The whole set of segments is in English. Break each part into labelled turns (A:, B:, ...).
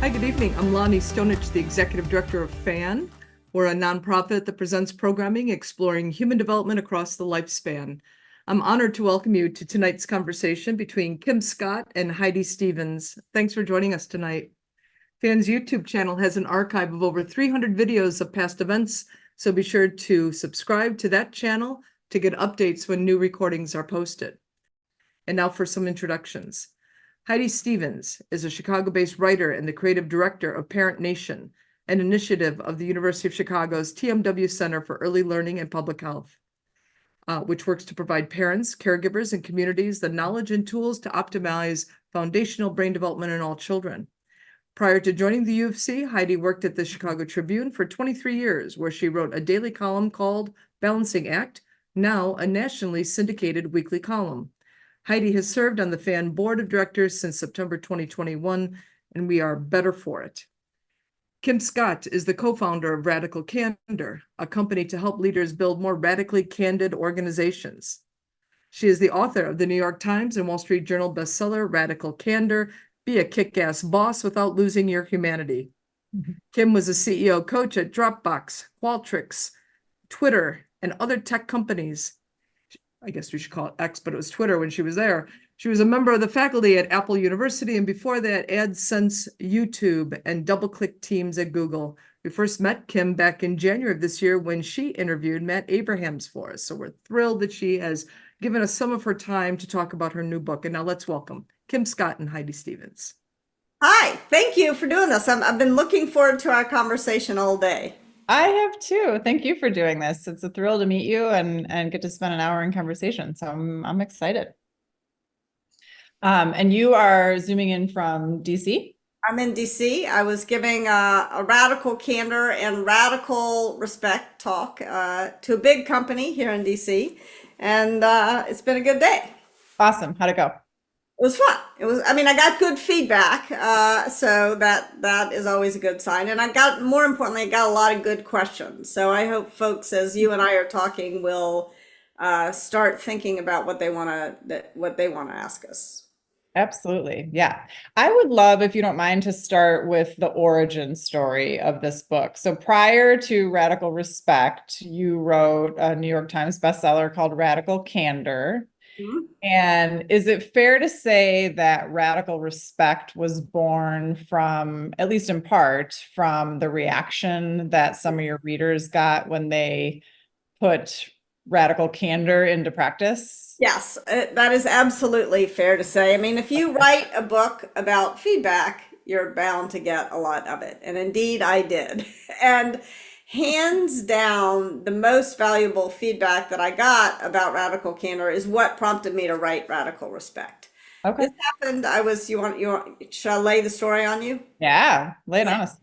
A: Hi, good evening. I'm Lonnie Stonich, the Executive Director of FAN. We're a nonprofit that presents programming exploring human development across the lifespan. I'm honored to welcome you to tonight's conversation between Kim Scott and Heidi Stevens. Thanks for joining us tonight. FAN's YouTube channel has an archive of over 300 videos of past events, so be sure to subscribe to that channel to get updates when new recordings are posted. And now for some introductions. Heidi Stevens is a Chicago-based writer and the creative director of Parent Nation, an initiative of the University of Chicago's TMW Center for Early Learning and Public Health, which works to provide parents, caregivers, and communities the knowledge and tools to optimize foundational brain development in all children. Prior to joining the U of C, Heidi worked at the Chicago Tribune for 23 years, where she wrote a daily column called Balancing Act, now a nationally syndicated weekly column. Heidi has served on the FAN board of directors since September 2021, and we are better for it. Kim Scott is the co-founder of Radical Cander, a company to help leaders build more radically candid organizations. She is the author of the New York Times and Wall Street Journal bestseller, Radical Cander, Be a Kick-Ass Boss Without Losing Your Humanity. Kim was a CEO coach at Dropbox, Qualtrics, Twitter, and other tech companies. I guess we should call it X, but it was Twitter when she was there. She was a member of the faculty at Apple University, and before that, AdSense, YouTube, and DoubleClick teams at Google. We first met Kim back in January of this year when she interviewed Matt Abrahams for us. So we're thrilled that she has given us some of her time to talk about her new book. And now let's welcome Kim Scott and Heidi Stevens.
B: Hi, thank you for doing this. I've been looking forward to our conversation all day.
C: I have too. Thank you for doing this. It's a thrill to meet you and get to spend an hour in conversation. So I'm excited. And you are zooming in from DC?
B: I'm in DC. I was giving a radical candor and radical respect talk to a big company here in DC, and it's been a good day.
C: Awesome. How'd it go?
B: It was fun. I got good feedback, so that is always a good sign. And more importantly, I got a lot of good questions. So I hope folks, as you and I are talking, will start thinking about what they want to ask us.
C: Absolutely. Yeah. I would love, if you don't mind, to start with the origin story of this book. So prior to Radical Respect, you wrote a New York Times bestseller called Radical Cander. Mm-hmm. And is it fair to say that Radical Respect was born from, at least in part, from the reaction that some of your readers got when they put Radical Cander into practice?
B: Yes, that is absolutely fair to say. If you write a book about feedback, you're bound to get a lot of it. And indeed, I did. And hands down, the most valuable feedback that I got about Radical Candor is what prompted me to write Radical Respect.
C: Okay.
B: This happened, should I lay the story on you?
C: Yeah, lay it on us.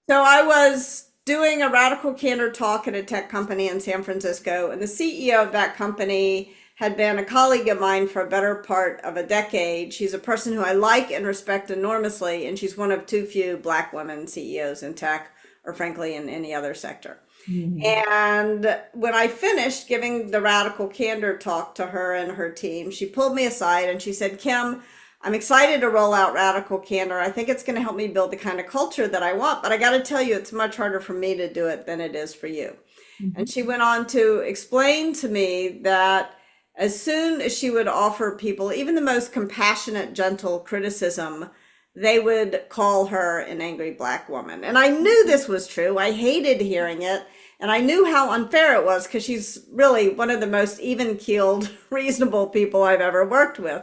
B: So I was doing a Radical Candor talk at a tech company in San Francisco, and the CEO of that company had been a colleague of mine for a better part of a decade. She's a person who I like and respect enormously, and she's one of too few Black women CEOs in tech, or frankly in any other sector. Mm-hmm. And when I finished giving the Radical Candor talk to her and her team, she pulled me aside and she said, "Kim, I'm excited to roll out Radical Candor. I think it's going to help me build the kind of culture that I want, but I got to tell you, it's much harder for me to do it than it is for you." Mm-hmm. And she went on to explain to me that as soon as she would offer people even the most compassionate, gentle criticism, they would call her an angry Black woman. And I knew this was true. I hated hearing it. And I knew how unfair it was because she's really one of the most even-keeled, reasonable people I've ever worked with.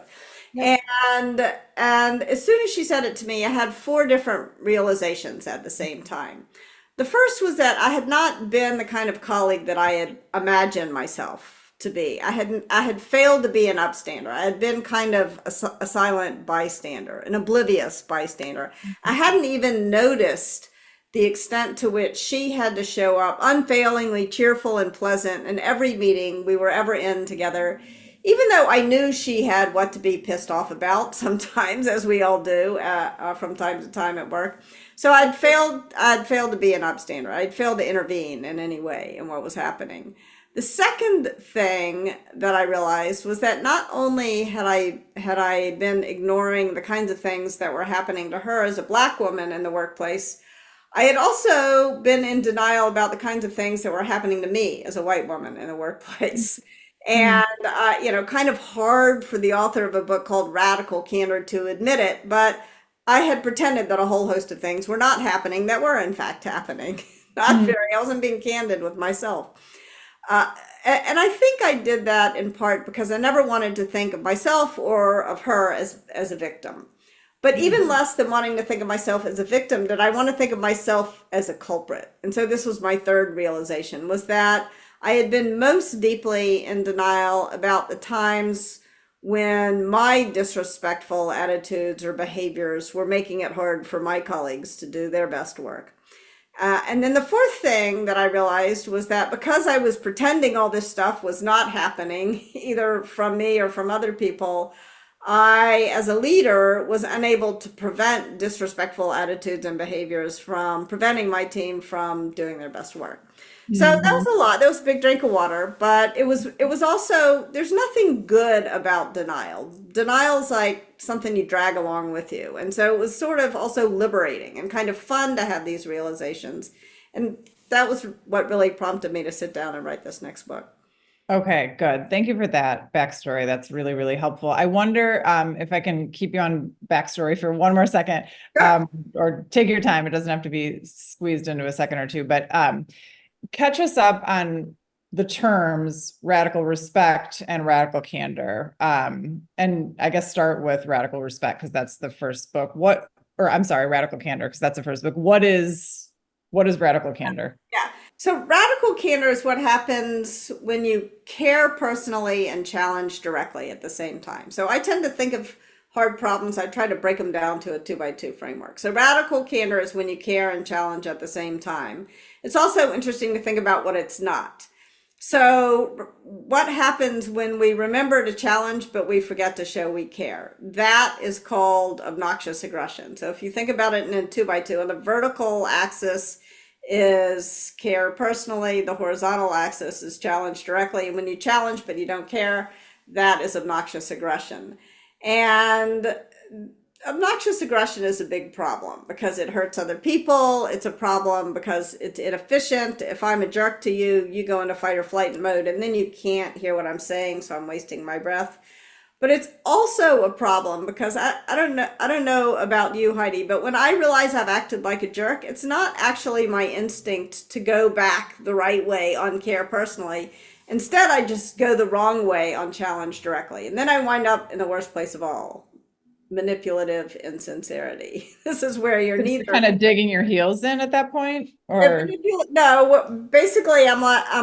B: Yes. And as soon as she said it to me, I had 4 different realizations at the same time. The first was that I had not been the kind of colleague that I had imagined myself to be. I had failed to be an upstander. I had been kind of a silent bystander, an oblivious bystander. I hadn't even noticed the extent to which she had to show up unfailingly cheerful and pleasant in every meeting we were ever in together, even though I knew she had what to be pissed off about sometimes, as we all do from time to time at work. So I'd failed to be an upstander. I'd failed to intervene in any way in what was happening. The second thing that I realized was that not only had I been ignoring the kinds of things that were happening to her as a Black woman in the workplace, I had also been in denial about the kinds of things that were happening to me as a white woman in the workplace.
C: Mm.
B: And, kind of hard for the author of a book called Radical Candor to admit it, but I had pretended that a whole host of things were not happening that were in fact happening.
C: Mm.
B: I wasn't being candid with myself. Uh, and I think I did that in part because I never wanted to think of myself or of her as a victim. But even less than wanting to think of myself as a victim, did I want to think of myself as a culprit. And so this was my third realization, was that I had been most deeply in denial about the times when my disrespectful attitudes or behaviors were making it hard for my colleagues to do their best work. And then the fourth thing that I realized was that because I was pretending all this stuff was not happening, either from me or from other people, I, as a leader, was unable to prevent disrespectful attitudes and behaviors from preventing my team from doing their best work. So that was a lot. That was a big drink of water, but it was also, there's nothing good about denial. Denial's like something you drag along with you. And so it was sort of also liberating and kind of fun to have these realizations. And that was what really prompted me to sit down and write this next book.
C: Okay, good. Thank you for that backstory. That's really, really helpful. I wonder if I can keep you on backstory for one more second, or take your time. It doesn't have to be squeezed into a second or two, but catch us up on the terms radical respect and radical candor. And I guess start with radical respect because that's the first book. Radical candor because that's the first book. What is radical candor?
B: Yeah. So radical candor is what happens when you care personally and challenge directly at the same time. So I tend to think of hard problems, I try to break them down to a 2x2 framework. So radical candor is when you care and challenge at the same time. It's also interesting to think about what it's not. So what happens when we remember to challenge, but we forget to show we care? That is called obnoxious aggression. So if you think about it in a 2x2, on the vertical axis is care personally, the horizontal axis is challenge directly. And when you challenge, but you don't care, that is obnoxious aggression. And obnoxious aggression is a big problem because it hurts other people. It's a problem because it's inefficient. If I'm a jerk to you, you go into fight or flight mode and then you can't hear what I'm saying, so I'm wasting my breath. But it's also a problem because I don't know about you, Heidi, but when I realize I've acted like a jerk, it's not actually my instinct to go back the right way on care personally. Instead, I just go the wrong way on challenge directly. And then I wind up in the worst place of all, manipulative insincerity. This is where you're neither
C: kind of digging your heels in at that point, or
B: no. Basically, I'm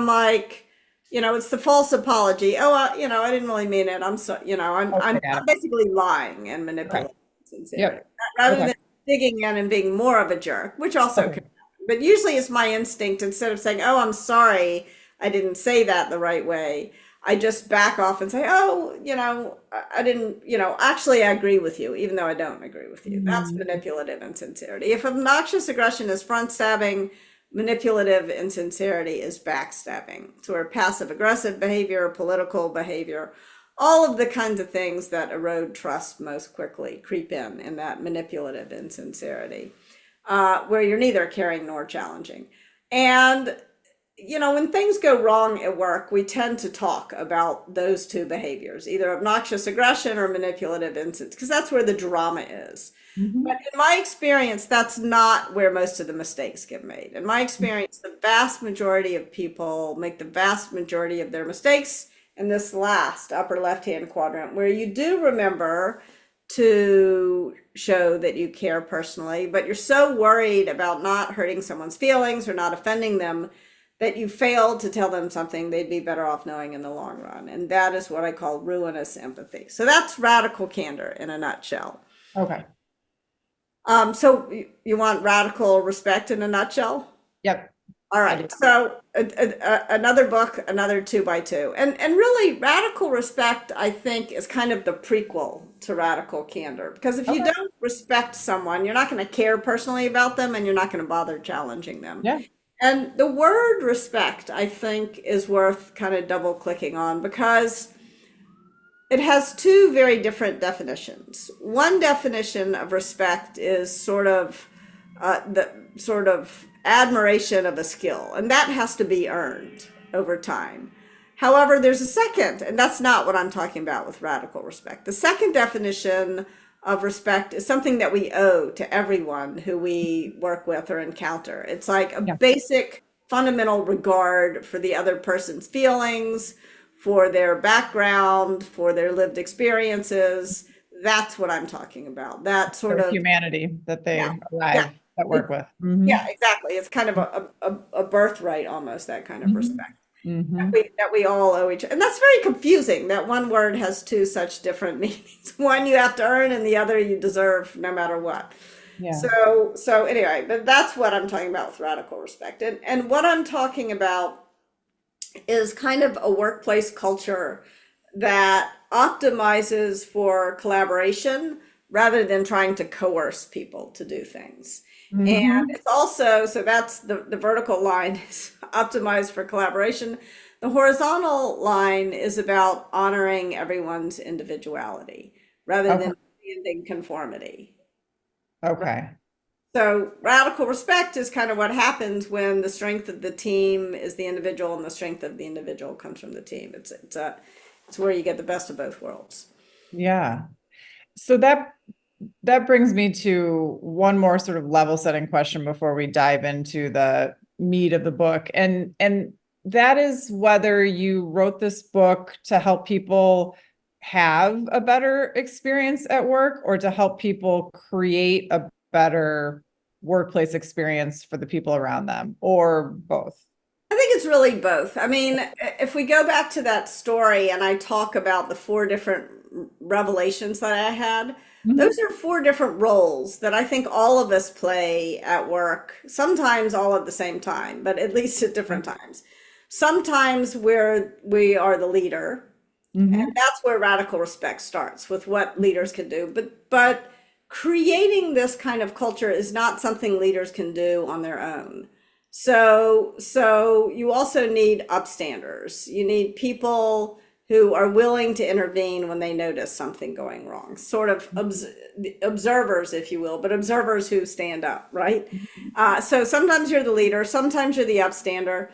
B: like, it's the false apology. Oh, I didn't really mean it. I'm so, I'm basically lying and manipulating sincerity rather than digging in and being more of a jerk, which also can happen. But usually it's my instinct, instead of saying, oh, I'm sorry, I didn't say that the right way, I just back off and say, oh, I didn't, actually I agree with you, even though I don't agree with you. That's manipulative insincerity. If obnoxious aggression is front stabbing, manipulative insincerity is backstabbing. So where passive aggressive behavior, political behavior, all of the kinds of things that erode trust most quickly creep in that manipulative insincerity, where you're neither caring nor challenging. And when things go wrong at work, we tend to talk about those two behaviors, either obnoxious aggression or manipulative insincerity, because that's where the drama is. But in my experience, that's not where most of the mistakes get made. In my experience, the vast majority of people make the vast majority of their mistakes in this last upper left-hand quadrant, where you do remember to show that you care personally, but you're so worried about not hurting someone's feelings or not offending them that you failed to tell them something they'd be better off knowing in the long run. And that is what I call ruinous empathy. So that's radical candor in a nutshell.
C: Okay.
B: So you want radical respect in a nutshell?
C: Yep.
B: All right. So another book, another 2x2. And really radical respect, I think, is kind of the prequel to radical candor. Because if you don't respect someone, you're not going to care personally about them and you're not going to bother challenging them.
C: Yeah.
B: And the word respect, I think, is worth kind of double clicking on because it has two very different definitions. One definition of respect is the sort of admiration of a skill, and that has to be earned over time. However, there's a second, and that's not what I'm talking about with radical respect. The second definition of respect is something that we owe to everyone who we work with or encounter. It's like a basic fundamental regard for the other person's feelings, for their background, for their lived experiences. That's what I'm talking about. That sort of
C: humanity that they
B: yeah,
C: arrive at work with.
B: yeah, exactly. It's kind of a birthright almost, that kind of respect that we all owe each other. And that's very confusing. That one word has two such different meanings. One you have to earn and the other you deserve no matter what.
C: Yeah.
B: So anyway, but that's what I'm talking about with radical respect. And what I'm talking about is kind of a workplace culture that optimizes for collaboration rather than trying to coerce people to do things. And it's also, so that's the vertical line is optimized for collaboration. The horizontal line is about honoring everyone's individuality rather than demanding conformity.
C: Okay.
B: So radical respect is kind of what happens when the strength of the team is the individual and the strength of the individual comes from the team. It's where you get the best of both worlds.
C: Yeah. So that brings me to one more sort of level setting question before we dive into the meat of the book. And that is whether you wrote this book to help people have a better experience at work or to help people create a better workplace experience for the people around them, or both.
B: I think it's really both. I mean, if we go back to that story and I talk about the four different revelations that I had, those are four different roles that I think all of us play at work, sometimes all at the same time, but at least at different times. Sometimes we are the leader, and that's where radical respect starts with what leaders can do. But creating this kind of culture is not something leaders can do on their own. So you also need upstanders. You need people who are willing to intervene when they notice something going wrong, sort of observers, if you will, but observers who stand up, right? So sometimes you're the leader, sometimes you're the upstander,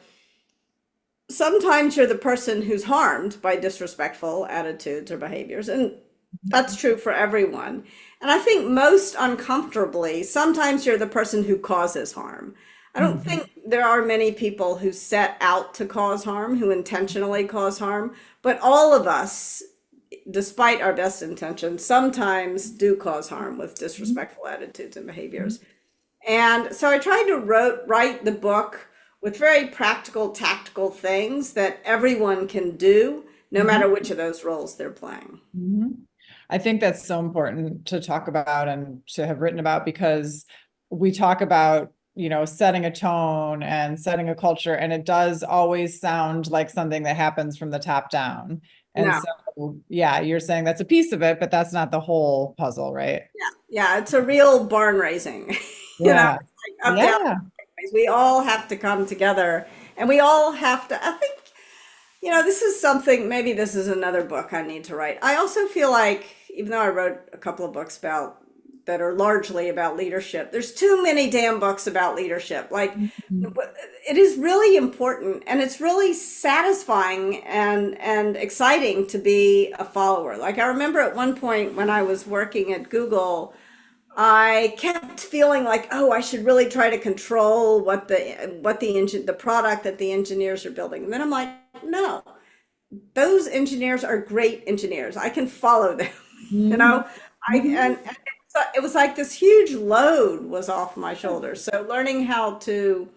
B: sometimes you're the person who's harmed by disrespectful attitudes or behaviors, and that's true for everyone. And I think most uncomfortably, sometimes you're the person who causes harm. I don't think there are many people who set out to cause harm, who intentionally cause harm, but all of us, despite our best intentions, sometimes do cause harm with disrespectful attitudes and behaviors. And so I tried to write the book with very practical, tactical things that everyone can do, no matter which of those roles they're playing.
C: I think that's so important to talk about and to have written about, because we talk about, setting a tone and setting a culture, and it does always sound like something that happens from the top down. And so, yeah, you're saying that's a piece of it, but that's not the whole puzzle, right?
B: Yeah, it's a real barn raising.
C: Yeah.
B: Up, down. We all have to come together, and we all have to, I think, this is something, maybe this is another book I need to write. I also feel like, even though I wrote a couple of books that are largely about leadership, there's too many damn books about leadership. Like, it is really important, and it's really satisfying and exciting to be a follower. Like, I remember at one point when I was working at Google, I kept feeling like, oh, I should really try to control what the product that the engineers are building. And then I'm like, no, those engineers are great engineers. I can follow them, and so it was like this huge load was off my shoulders. So learning how to,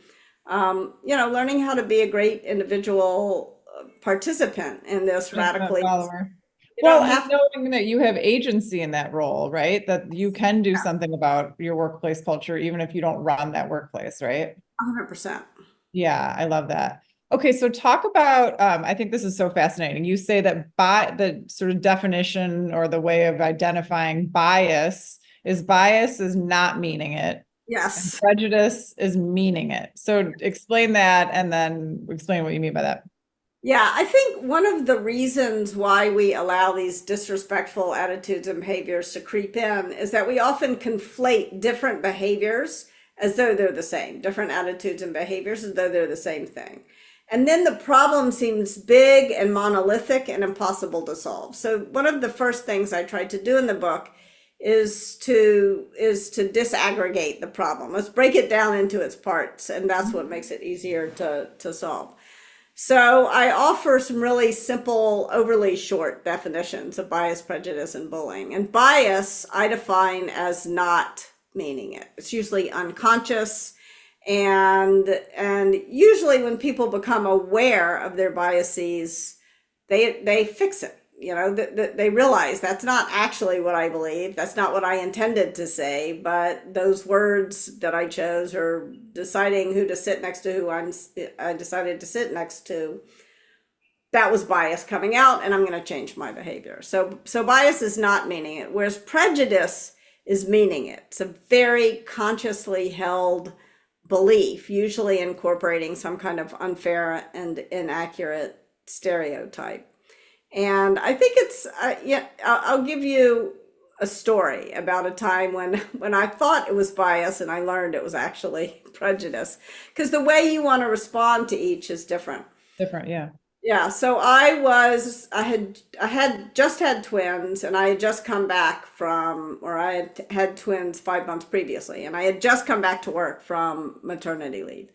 B: learning how to be a great individual participant in this radically.
C: Well, knowing that you have agency in that role, right? That you can do something about your workplace culture, even if you don't run that workplace, right?
B: 100%.
C: Yeah, I love that. Okay, so talk about, I think this is so fascinating. You say that by the sort of definition or the way of identifying bias is not meaning it,
B: Yes.
C: Prejudice is meaning it. So explain that and then explain what you mean by that.
B: Yeah, I think one of the reasons why we allow these disrespectful attitudes and behaviors to creep in is that we often conflate different behaviors as though they're the same, different attitudes and behaviors as though they're the same thing. And then the problem seems big and monolithic and impossible to solve. So one of the first things I tried to do in the book is to disaggregate the problem. Let's break it down into its parts, and that's what makes it easier to solve. So I offer some really simple, overly short definitions of bias, prejudice, and bullying. And bias, I define as not meaning it. It's usually unconscious, and usually when people become aware of their biases, they fix it. You know, they realize that's not actually what I believe. That's not what I intended to say, but those words that I chose, or deciding who to sit next to, I decided to sit next to, that was bias coming out, and I'm going to change my behavior. So bias is not meaning it, whereas prejudice is meaning it. It's a very consciously held belief, usually incorporating some kind of unfair and inaccurate stereotype. And I think it's, I'll give you a story about a time when I thought it was bias and I learned it was actually prejudice, because the way you want to respond to each is different.
C: Different, yeah.
B: Yeah, so I had just had twins, and I had just come back from, or I had twins 5 months previously, and I had just come back to work from maternity leave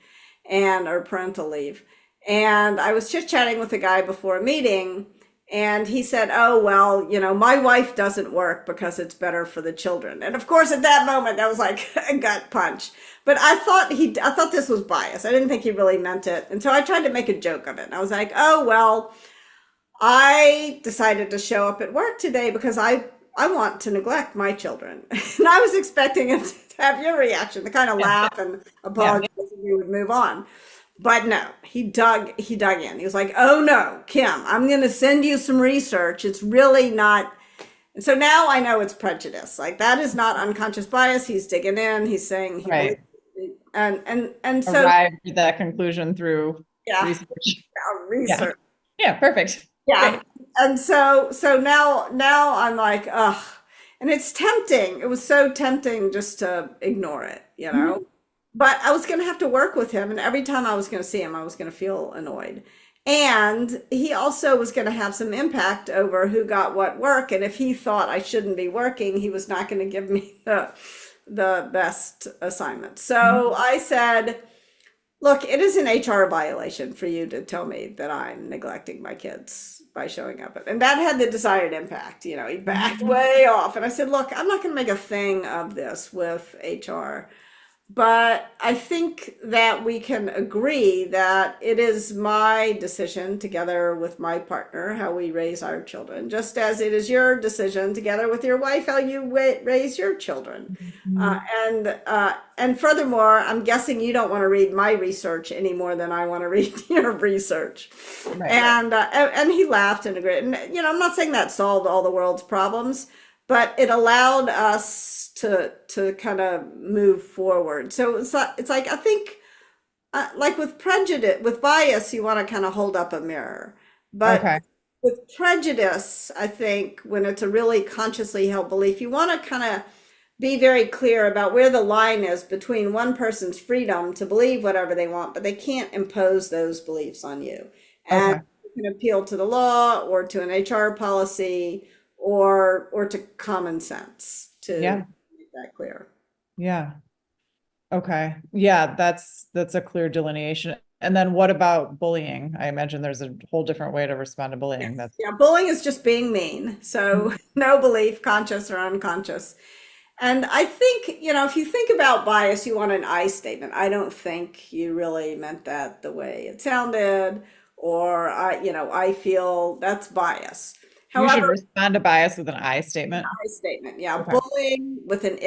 B: or parental leave. And I was chit-chatting with a guy before a meeting, and he said, "Oh, well, my wife doesn't work because it's better for the children." And of course, at that moment, that was like a gut punch. But I thought this was bias. I didn't think he really meant it. And so I tried to make a joke of it. And I was like, "Oh, well, I decided to show up at work today because I want to neglect my children." And I was expecting him to have your reaction, to kind of laugh and apologize, and we would move on. But no, he dug in. He was like, "Oh no, Kim, I'm going to send you some research. It's really not." And so now I know it's prejudice. Like, that is not unconscious bias. He's digging in. He's saying he
C: Right.
B: believes, and so
C: Arrived at that conclusion through research.
B: research.
C: Yeah, perfect.
B: Yeah.
C: Great.
B: And so now I'm like, ugh. And it's tempting. It was so tempting just to ignore it, But I was going to have to work with him, and every time I was going to see him, I was going to feel annoyed. And he also was going to have some impact over who got what work. And if he thought I shouldn't be working, he was not going to give me the best assignment. So I said, "Look, it is an HR violation for you to tell me that I'm neglecting my kids by showing up." And that had the desired impact. He backed way off. And I said, "Look, I'm not going to make a thing of this with HR. But I think that we can agree that it is my decision, together with my partner, how we raise our children, just as it is your decision, together with your wife, how you raise your children." And furthermore, I'm guessing you don't want to read my research any more than I want to read your research.
C: Right.
B: And he laughed and agreed. And I'm not saying that solved all the world's problems, but it allowed us to kind of move forward. So it's like, I think, like with prejudice, with bias, you want to kind of hold up a mirror. But with prejudice, I think when it's a really consciously held belief, you want to kind of be very clear about where the line is between one person's freedom to believe whatever they want, but they can't impose those beliefs on you. And you can appeal to the law or to an HR policy or to common sense to make that clear.
C: Yeah. Okay. Yeah, that's a clear delineation. And then what about bullying? I imagine there's a whole different way to respond to bullying.
B: Bullying is just being mean. So no belief, conscious or unconscious. And I think, if you think about bias, you want an I statement. I don't think you really meant that the way it sounded, or I feel that's bias.
C: However, you should respond to bias with an I statement.
B: I statement, yeah. Okay. Bullying with an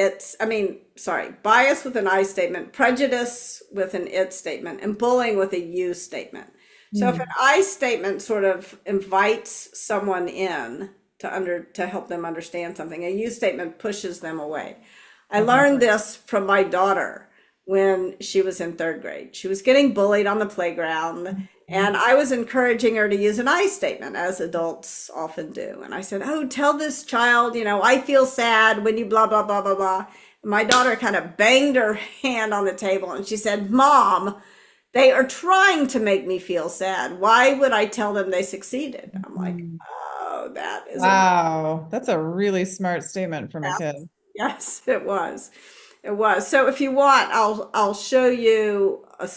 B: bias with an I statement, prejudice with an it statement, and bullying with a you statement. So if an I statement sort of invites someone in to help them understand something, a you statement pushes them away. I learned this from my daughter when she was in third grade. She was getting bullied on the playground, and I was encouraging her to use an I statement, as adults often do. And I said, "Oh, tell this child, I feel sad when you blah, blah, blah, blah, blah." And my daughter kind of banged her hand on the table and she said, "Mom, they are trying to make me feel sad. Why would I tell them they succeeded?" I'm like, oh, that is
C: Wow, that's a really smart statement from a kid.
B: yes, it was. It was. So if you want, I'll show you a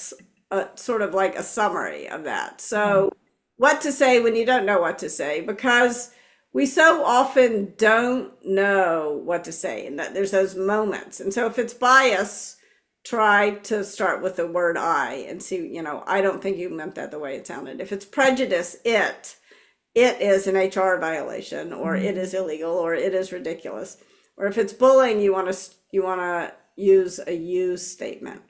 B: sort of like a summary of that. So what to say when you don't know what to say, because we so often don't know what to say, and that there's those moments. And so if it's bias, try to start with the word I and see, I don't think you meant that the way it sounded. If it's prejudice, it is an HR violation, or it is illegal, or it is ridiculous. Or if it's bullying, you want to use a you statement.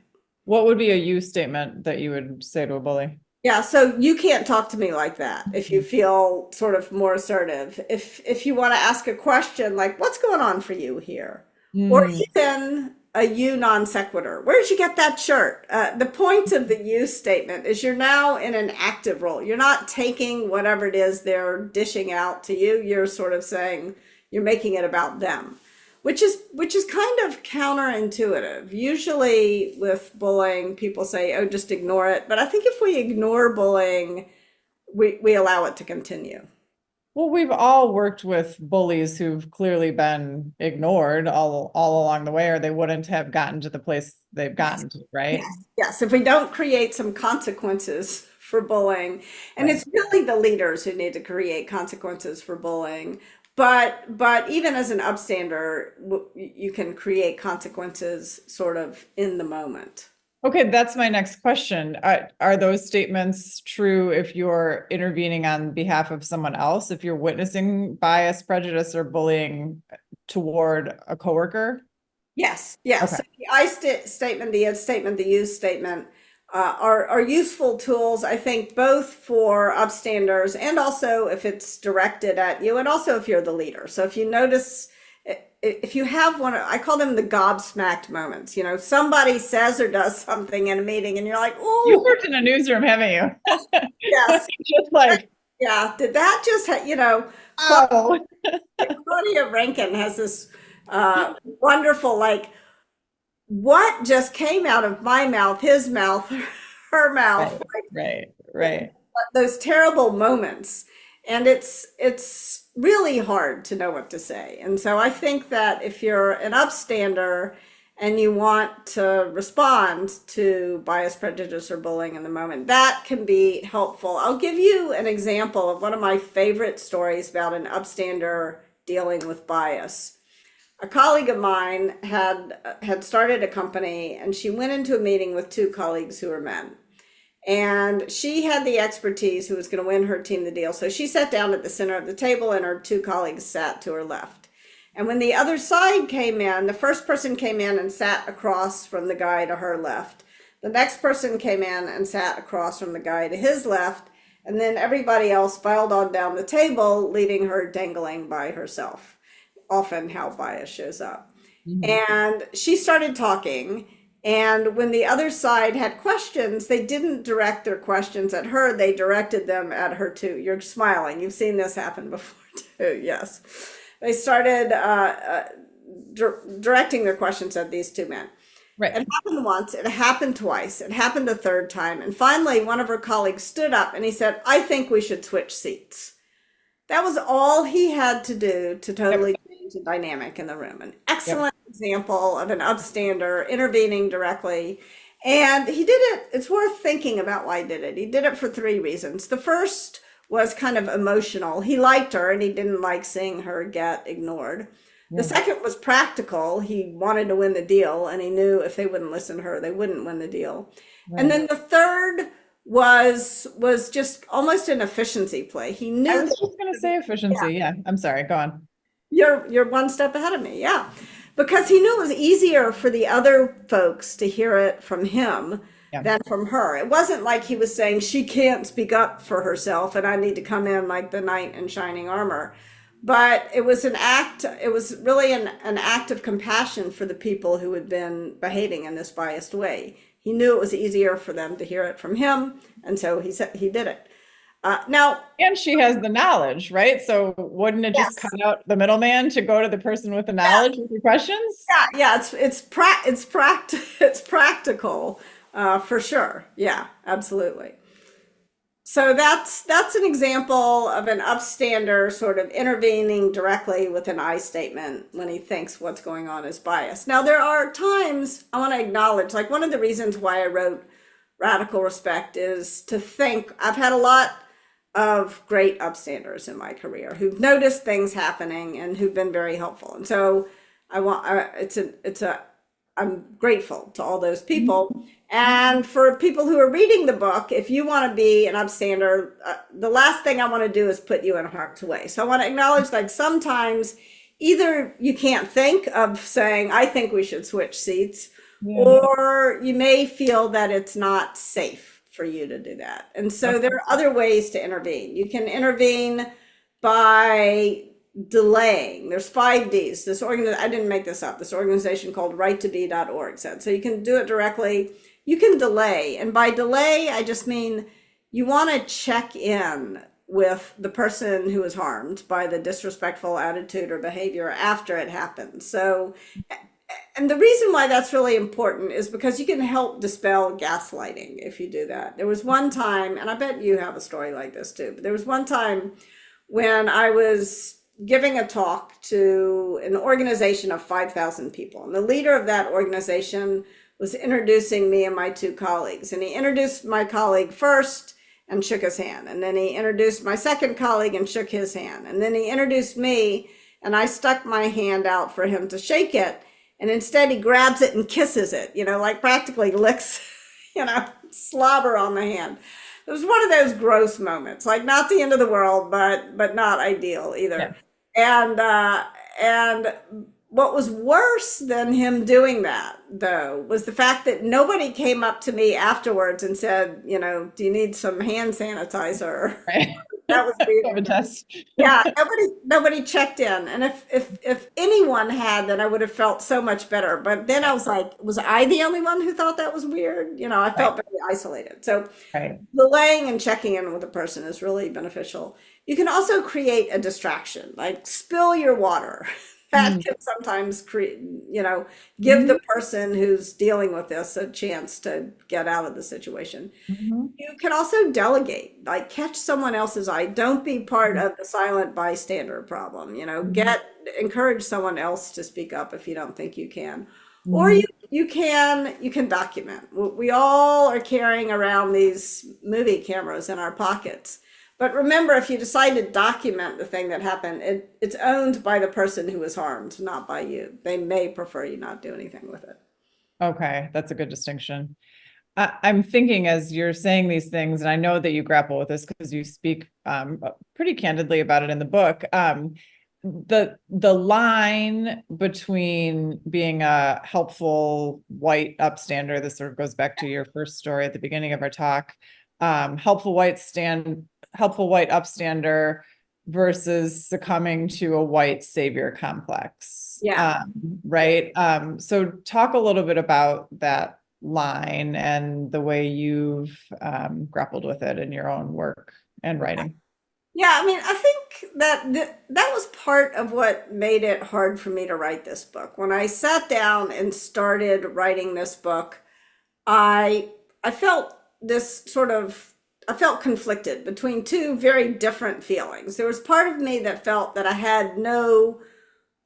C: What would be a you statement that you would say to a bully?
B: Yeah, so you can't talk to me like that if you feel sort of more assertive. If you want to ask a question like, "What's going on for you here?" Or even a you non sequitur. "Where'd you get that shirt?" The point of the you statement is you're now in an active role. You're not taking whatever it is they're dishing out to you. You're sort of saying, you're making it about them, which is kind of counterintuitive. Usually with bullying, people say, "Oh, just ignore it." But I think if we ignore bullying, we allow it to continue.
C: Well, we've all worked with bullies who've clearly been ignored all along the way, or they wouldn't have gotten to the place they've gotten to, right?
B: Yes, if we don't create some consequences for bullying, and it's really the leaders who need to create consequences for bullying. But even as an upstander, you can create consequences sort of in the moment.
C: Okay, that's my next question. Are those statements true if you're intervening on behalf of someone else, if you're witnessing bias, prejudice, or bullying toward a coworker?
B: Yes, yes.
C: Okay.
B: So the statement, the it statement, the use statement are useful tools, I think, both for upstanders and also if it's directed at you, and also if you're the leader. So if you notice, if you have one, I call them the gobsmacked moments. Somebody says or does something in a meeting, and you're like, "Oh,
C: You've worked in a newsroom, haven't you?
B: yes,
C: Just like,
B: yeah." Did that just,
C: oh,
B: Claudia Rankin has this wonderful, like, what just came out of my mouth, his mouth, her mouth,
C: right.
B: those terrible moments. And it's really hard to know what to say. And so I think that if you're an upstander and you want to respond to bias, prejudice, or bullying in the moment, that can be helpful. I'll give you an example of one of my favorite stories about an upstander dealing with bias. A colleague of mine had started a company, and she went into a meeting with two colleagues who were men. And she had the expertise who was going to win her team the deal. So she sat down at the center of the table, and her two colleagues sat to her left. And when the other side came in, the first person came in and sat across from the guy to her left. The next person came in and sat across from the guy to his left. And then everybody else filed on down the table, leaving her dangling by herself. Often how bias shows up. And she started talking. And when the other side had questions, they didn't direct their questions at her. They directed them at her too. You're smiling. You've seen this happen before too. Yes. They started directing their questions at these two men.
C: Right.
B: It happened once. It happened twice. It happened a third time. And finally, one of her colleagues stood up and he said, "I think we should switch seats." That was all he had to do to totally change the dynamic in the room. An excellent example of an upstander intervening directly. And he did it. It's worth thinking about why he did it. He did it for three reasons. The first was kind of emotional. He liked her and he didn't like seeing her get ignored. The second was practical. He wanted to win the deal, and he knew if they wouldn't listen to her, they wouldn't win the deal. And then the third was just almost an efficiency play. He knew.
C: I was just going to say efficiency. Yeah. I'm sorry. Go on.
B: You're one step ahead of me. Yeah. Because he knew it was easier for the other folks to hear it from him than from her. It wasn't like he was saying she can't speak up for herself and I need to come in like the knight in shining armor. But it was really an act of compassion for the people who had been behaving in this biased way. He knew it was easier for them to hear it from him, and so he said he did it. Now,
C: And she has the knowledge, right? So wouldn't it just cut
B: yes,
C: out the middleman to go to the person with the knowledge with your questions?
B: yeah, it's practical, for sure. Yeah, absolutely. So that's an example of an upstander sort of intervening directly with an I statement when he thinks what's going on is biased. Now, there are times I want to acknowledge, like one of the reasons why I wrote Radical Respect is to think I've had a lot of great upstanders in my career who've noticed things happening and who've been very helpful. And so I'm grateful to all those people. And for people who are reading the book, if you want to be an upstander, the last thing I want to do is put you in harm's way. So I want to acknowledge, like, sometimes either you can't think of saying, I think we should switch seats,
C: Yeah.
B: or you may feel that it's not safe for you to do that. And so there are other ways to intervene. You can intervene by delaying. There's 5 Ds. I didn't make this up. This organization called righttobe.org said. So you can do it directly. You can delay. And by delay, I just mean you want to check in with the person who is harmed by the disrespectful attitude or behavior after it happens. So, and the reason why that's really important is because you can help dispel gaslighting if you do that. There was one time, and I bet you have a story like this too, but there was one time when I was giving a talk to an organization of 5,000 people. And the leader of that organization was introducing me and my 2 colleagues. And he introduced my colleague first and shook his hand. And then he introduced my second colleague and shook his hand. And then he introduced me, and I stuck my hand out for him to shake it. And instead he grabs it and kisses it, like practically licks, slobber on the hand. It was one of those gross moments, like not the end of the world, but not ideal either. And what was worse than him doing that, though, was the fact that nobody came up to me afterwards and said, do you need some hand sanitizer?
C: Right.
B: That was
C: Have a test.
B: yeah, nobody checked in. And if anyone had, then I would have felt so much better. But then I was like, was I the only one who thought that was weird? I felt very isolated. So
C: Right.
B: delaying and checking in with a person is really beneficial. You can also create a distraction, like spill your water. That can sometimes give the person who's dealing with this a chance to get out of the situation.
C: Mhm.
B: You can also delegate, like catch someone else's eye. Don't be part of the silent bystander problem. Encourage someone else to speak up if you don't think you can. Or you can document. We all are carrying around these movie cameras in our pockets. But remember, if you decide to document the thing that happened, it's owned by the person who was harmed, not by you. They may prefer you not do anything with it.
C: Okay, that's a good distinction. I'm thinking as you're saying these things, and I know that you grapple with this because you speak pretty candidly about it in the book. The line between being a helpful white upstander, this sort of goes back to your first story at the beginning of our talk, helpful white upstander versus succumbing to a white savior complex.
B: Yeah.
C: Right. So talk a little bit about that line and the way you've grappled with it in your own work and writing.
B: Yeah, I mean, I think that was part of what made it hard for me to write this book. When I sat down and started writing this book, I felt I felt conflicted between 2 very different feelings. There was part of me that felt that I had no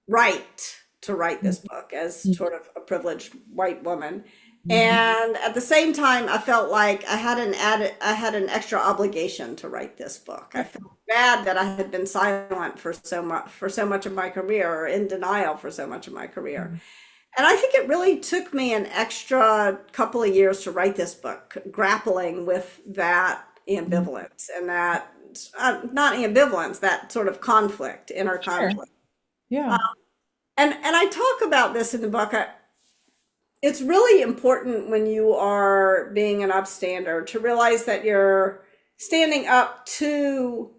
B: right to write this book as sort of a privileged white woman. And at the same time, I felt like I had an extra obligation to write this book. I felt bad that I had been silent for so much of my career, or in denial for so much of my career. And I think it really took me an extra couple of years to write this book, grappling with that ambivalence and that, not ambivalence, that sort of conflict, inner conflict.
C: Yeah.
B: And I talk about this in the book. It's really important when you are being an upstander to realize that you're standing up to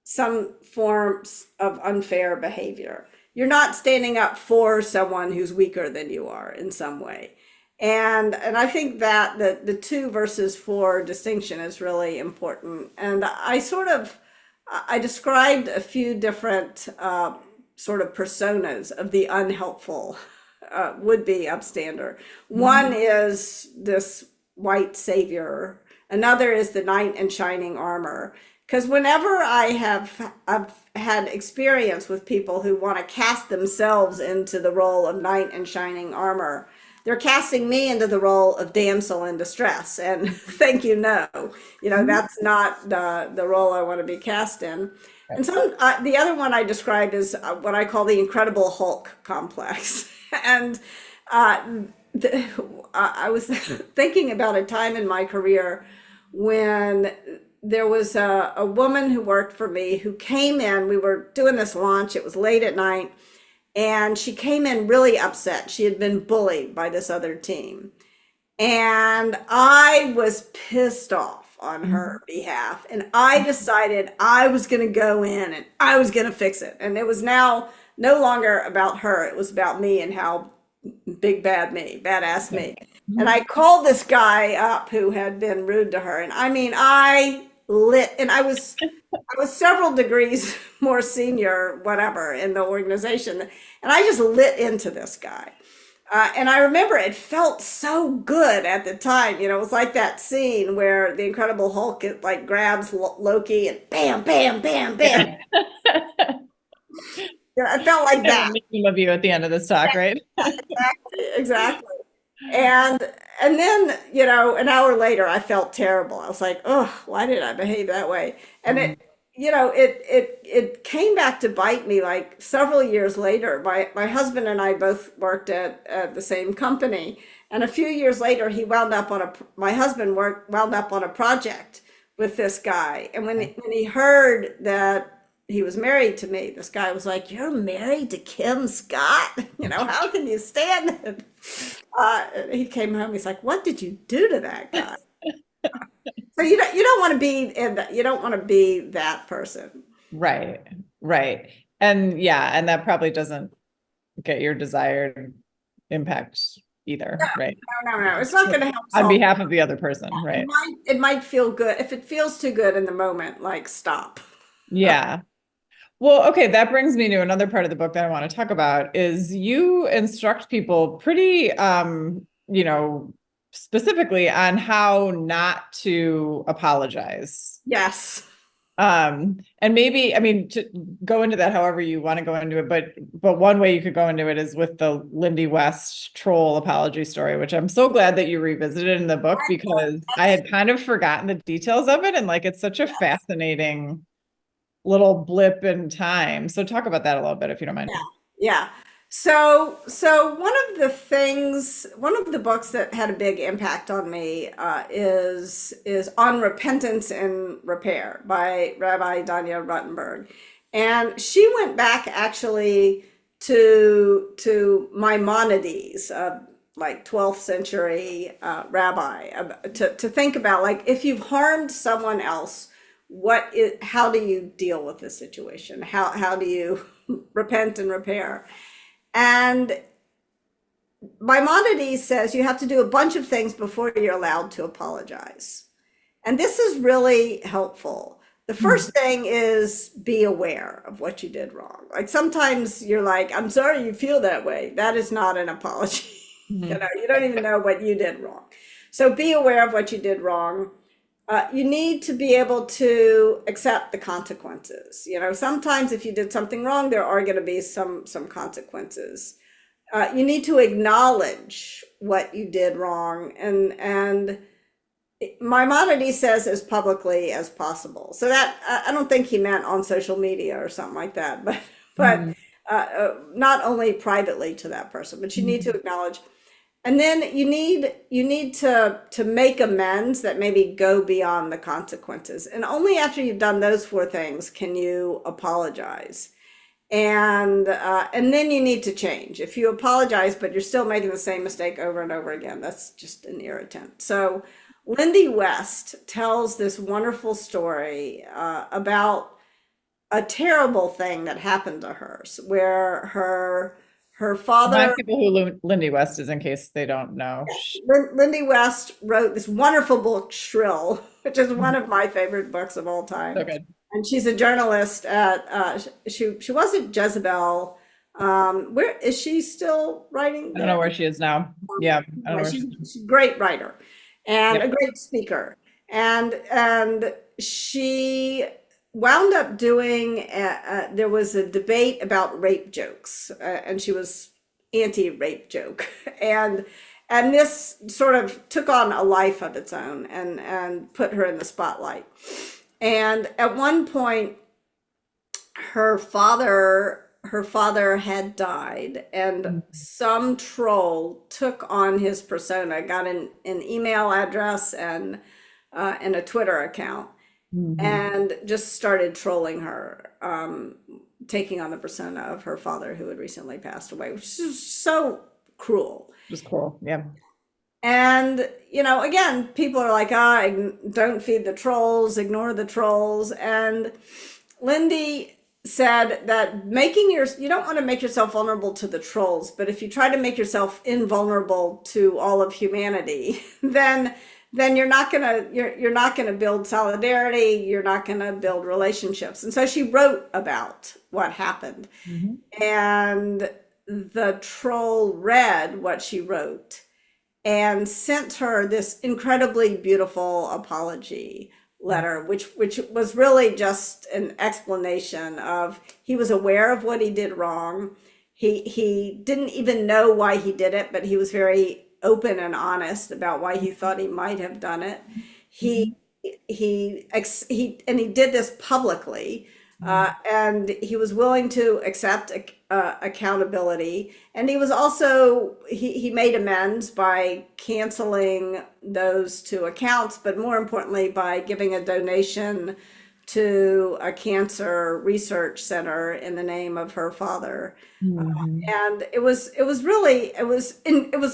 B: some forms of unfair behavior. You're not standing up for someone who's weaker than you are in some way. And I think that the 2 versus 4 distinction is really important. And I described a few different sort of personas of the unhelpful would-be upstander. One is this white savior. Another is the knight in shining armor. Because whenever I've had experience with people who want to cast themselves into the role of knight in shining armor, they're casting me into the role of damsel in distress. And thank you, no. That's not the role I want to be cast in. And the other one I described is what I call the Incredible Hulk complex. And I was thinking about a time in my career when there was a woman who worked for me who came in. We were doing this launch. It was late at night. And she came in really upset. She had been bullied by this other team. And I was pissed off on her behalf. And I decided I was going to go in and I was going to fix it. And it was now no longer about her. It was about me and how badass me. And I called this guy up who had been rude to her. And I mean, I lit, and I was several degrees more senior, whatever, in the organization. And I just lit into this guy. And I remember it felt so good at the time. It was like that scene where the Incredible Hulk grabs Loki and bam, bam, bam, bam. I felt like that.
C: Love you at the end of this talk, right?
B: Exactly. And then, an hour later, I felt terrible. I was like, oh, why did I behave that way? And it came back to bite me like several years later. My husband and I both worked at the same company. And a few years later, my husband wound up on a project with this guy. And when he heard that he was married to me, this guy was like, "You're married to Kim Scott? How can you stand it?" He came home. He's like, "What did you do to that guy?" So you don't want to be that person.
C: Right. And that probably doesn't get your desired impact either, right?
B: No. It's not going to help
C: on behalf of the other person, right?
B: It might feel good. If it feels too good in the moment, stop.
C: Yeah. Well, okay, that brings me to another part of the book that I want to talk about is you instruct people pretty, specifically on how not to apologize.
B: Yes.
C: And maybe, to go into that however you want to go into it, but one way you could go into it is with the Lindy West troll apology story, which I'm so glad that you revisited in the book because I had kind of forgotten the details of it. And like, it's such a fascinating little blip in time. So talk about that a little bit, if you don't mind.
B: Yeah. So one of the books that had a big impact on me is On Repentance and Repair by Rabbi Danya Ruttenberg. And she went back actually to Maimonides, like 12th century rabbi, to think about if you've harmed someone else, how do you deal with this situation? How do you repent and repair? And Maimonides says you have to do a bunch of things before you're allowed to apologize. And this is really helpful. The first thing is be aware of what you did wrong. Sometimes you're like, "I'm sorry you feel that way." That is not an apology. You don't even know what you did wrong. So be aware of what you did wrong. You need to be able to accept the consequences. Sometimes if you did something wrong, there are going to be some consequences. You need to acknowledge what you did wrong, and Maimonides says as publicly as possible. So that I don't think he meant on social media or something like that, but not only privately to that person, but you need to acknowledge. And then you need to make amends that maybe go beyond the consequences. And only after you've done those 4 things can you apologize. And then you need to change. If you apologize, but you're still making the same mistake over and over again, that's just an irritant. So Lindy West tells this wonderful story about a terrible thing that happened to her, where her father.
C: Remind people who Lindy West is in case they don't know.
B: Lindy West wrote this wonderful book, Shrill, which is one of my favorite books of all time.
C: So good.
B: And she's a journalist at she was at Jezebel. Where is she still writing
C: I
B: there?
C: don't know where she is now. Yeah, I don't know where
B: She's a great writer and
C: Yep.
B: a great speaker. And she wound up doing there was a debate about rape jokes, and she was anti-rape joke, and this sort of took on a life of its own and put her in the spotlight. And at one point, her father had died, and some troll took on his persona, got an email address and a Twitter account, and just started trolling her, taking on the persona of her father who had recently passed away, which is so cruel.
C: Just cool. Yeah.
B: And, again, people are like, don't feed the trolls, ignore the trolls. And Lindy said that you don't want to make yourself vulnerable to the trolls, but if you try to make yourself invulnerable to all of humanity, then you're not gonna build solidarity, you're not gonna build relationships. And so she wrote about what happened. And the troll read what she wrote and sent her this incredibly beautiful apology letter, which was really just an explanation of, he was aware of what he did wrong. He didn't even know why he did it, but he was very open and honest about why he thought he might have done it. He did this publicly, and he was willing to accept accountability. And he was also, he made amends by canceling those two accounts, but more importantly, by giving a donation to a cancer research center in the name of her father. And it was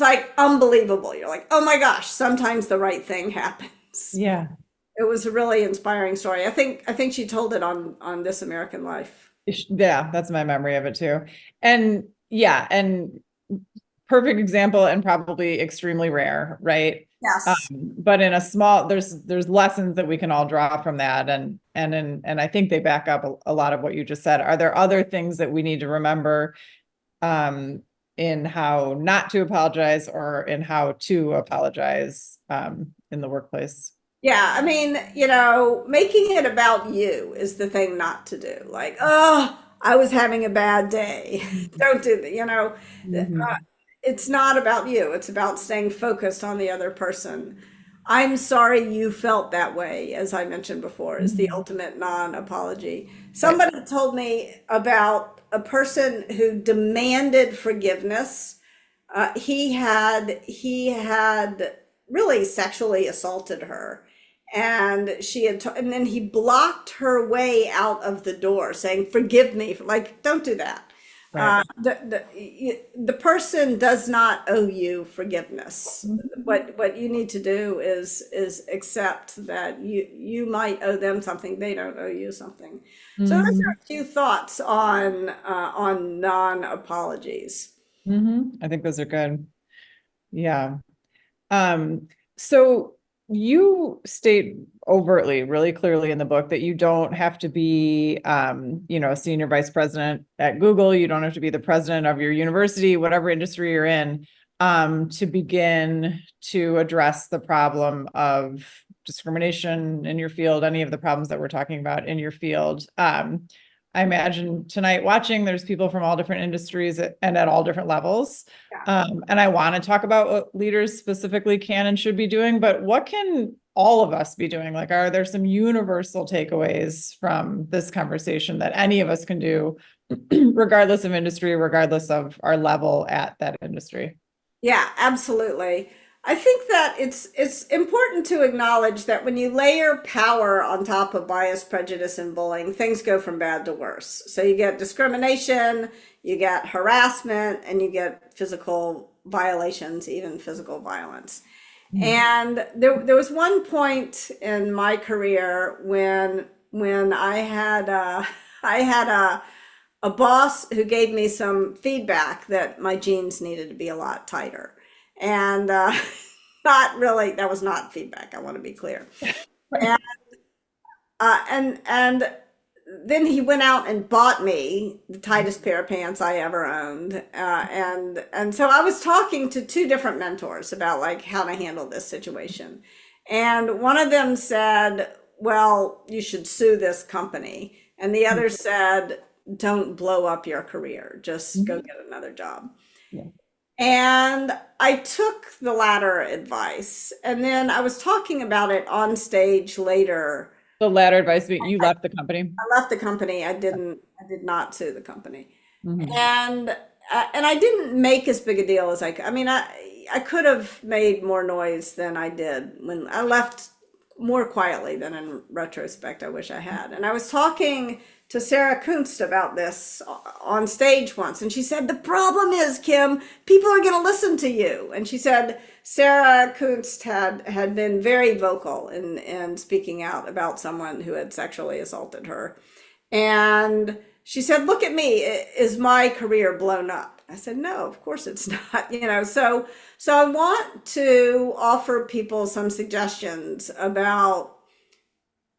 B: like unbelievable. You're like, oh my gosh, sometimes the right thing happens.
C: Yeah.
B: It was a really inspiring story. I think she told it on This American Life.
C: Yeah, that's my memory of it too. And yeah, and perfect example and probably extremely rare, right?
B: Yes.
C: But in a small, there's lessons that we can all draw from that, and I think they back up a lot of what you just said. Are there other things that we need to remember in how not to apologize, or in how to apologize in the workplace?
B: Yeah, I mean, making it about you is the thing not to do. Like, oh, I was having a bad day. Don't do that, it's not about you. It's about staying focused on the other person. I'm sorry you felt that way, as I mentioned before, is the ultimate non-apology. Somebody told me about a person who demanded forgiveness. He had really sexually assaulted her, and and then he blocked her way out of the door, saying, "Forgive me." Like, don't do that.
C: Right.
B: The person does not owe you forgiveness. What you need to do is accept that you might owe them something, they don't owe you something. So those are a few thoughts on non-apologies.
C: I think those are good. Yeah. So you state overtly, really clearly in the book, that you don't have to be, a senior vice president at Google. You don't have to be the president of your university, whatever industry you're in, to begin to address the problem of discrimination in your field, any of the problems that we're talking about in your field. I imagine tonight watching, there's people from all different industries and at all different levels. And I want to talk about what leaders specifically can and should be doing, but what can all of us be doing? Like, are there some universal takeaways from this conversation that any of us can do, regardless of industry, regardless of our level at that industry?
B: Yeah, absolutely. I think that it's important to acknowledge that when you layer power on top of bias, prejudice, and bullying, things go from bad to worse. So you get discrimination, you get harassment, and you get physical violations, even physical violence. And there was one point in my career when I had I had a boss who gave me some feedback that my jeans needed to be a lot tighter. And not really, that was not feedback, I want to be clear. And and then he went out and bought me the tightest pair of pants I ever owned. And so I was talking to two different mentors about like how to handle this situation. And one of them said, well, you should sue this company. And the other said, don't blow up your career, just go get another job.
C: Yeah.
B: And I took the latter advice. And then I was talking about it on stage later.
C: The latter advice, you left the company.
B: I left the company. I did not sue the company.
C: Mhm.
B: And I didn't make as big a deal as I could. I mean, I could have made more noise than I did when I left, more quietly than in retrospect I wish I had. And I was talking to Sarah Kunst about this on stage once, and she said, the problem is, Kim, people are going to listen to you. And she said Sarah Kunst had been very vocal in speaking out about someone who had sexually assaulted her. And she said, look at me, is my career blown up? I said, no, of course it's not. So I want to offer people some suggestions about